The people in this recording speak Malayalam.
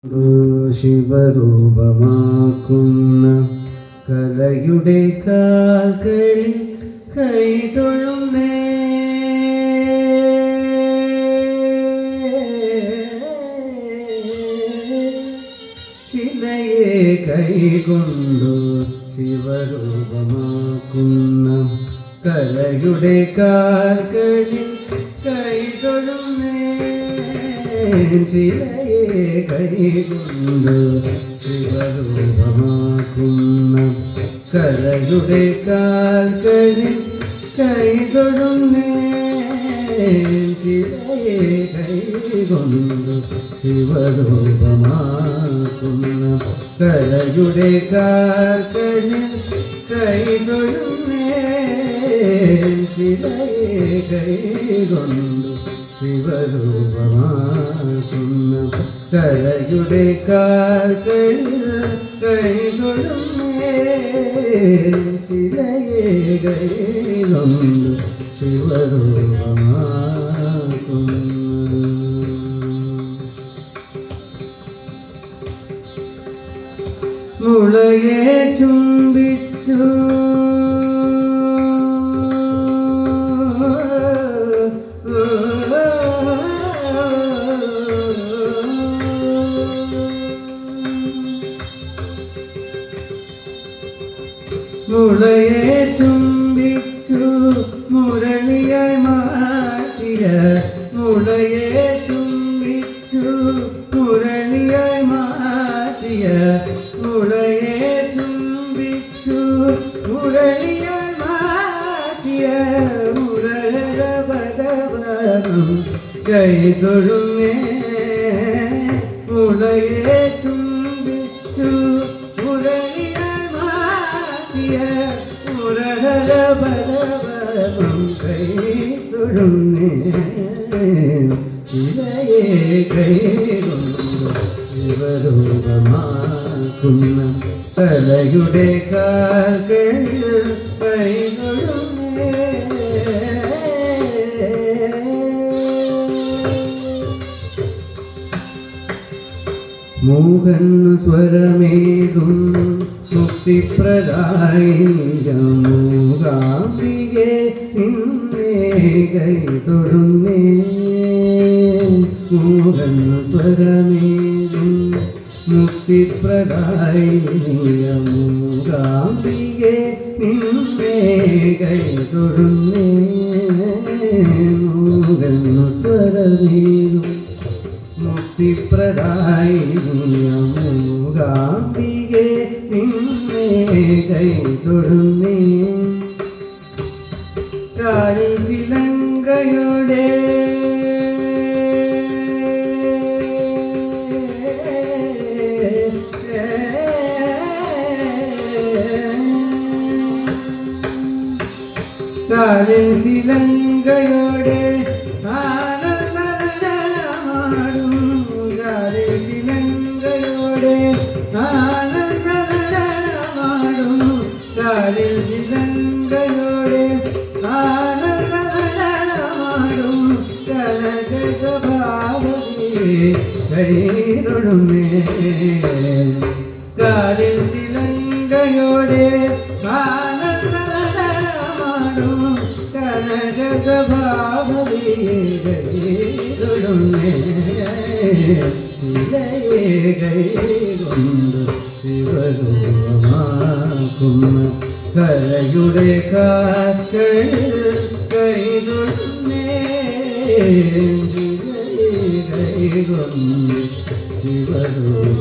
ശിവരൂപമാക്കുന്ന കലയുടെ കാൽകളിൽ കൈതൊഴുന്നേ. ചിലയെ കൈകൊണ്ടു ശിവരൂപമാക്കുന്ന കലയുടെ കാൽകളിൽ കൈതൊഴുന്നേ. ചിലയെ കൈകൊണ്ടു ശിവരൂപമാക്കുന്ന കലയുടെ കാൽകളിൽ കൈതൊഴുന്നേ. ചിലയെ കൈകൊണ്ടു ശിവരൂപമാക്കുന്ന കലയുടെ കാൽകളിൽ കൈതൊഴുന്നേ. ചിലയെ കൈകൊണ്ടു ശിവരൂപമാക്കുന്ന കലയുടെ കാൽകളിൽ കൈതൊഴുന്നേ. ചിലയെ കൈകൊണ്ടു ശിവരൂപമാക്കുന്ന മുളയെ ചുംബിച്ചു മുളയെ ചുംബിച്ചു മുരളിയായി മാറ്റിയ മുളയെ ചുംബിച്ചു മുരളിയായി മാറ്റിയ മുളയെ ചുംബിച്ചു മുരളിയായി മാറ്റിയ മുരള ഭഗവാനും കൈതൊഴുന്നേ. മുളയെ ചുംബിച്ചു മുരളിയായി മാറ്റിയ മുരള ഭഗവാനും കൈതൊഴുന്നേ. ചിലയെ കൈകൊണ്ടു ശിവരൂപമാക്കുന്ന കലയുടെ കാൽകളിൽ കൈതൊഴുന്നേ. മോഹന്നു സ്വരമേകും മുക്തിപ്രദായിനിയ മൂകാംബികെ നിന്നെ കൈതൊഴുന്നേ. മോഹന്നു സ്വരമേകും മുക്തിപ്രദായിനിയ മൂകാംബികെ നിന്നെ കൈതൊഴുന്നേ. മോഹന്നു സ്വരമേകും മുക്തിപ്രദായിനിയ മൂകാംബികെ നിന്നെ കൈതൊഴുന്നേ. കാലിൽ ചിലങ്കയുടെ കാലിൽ ചിലങ്കയുടെ ആനന്ദമാടും കാലിൽ ചിലങ്കയുടെ ആനന്ദമാടും കാലിൽ ചിലങ്കയുടെ ആനന്ദമാടും കനക സ്വഭാവത്തിലെ കൈതൊഴുന്നേ. കാലിൽ ചിലങ്കയുടെ കനക സ്വഭാവത്തിലെ കൈതൊഴുന്നേ. ചിലയെ കൈകൊണ്ടു ശിവരൂപമാക്കുന്ന കലയുടെ കാൽകളിൽ കൈതൊഴുന്നേ. ചിലയെ കൈകൊണ്ടു ശിവരൂപമാക്കുന്ന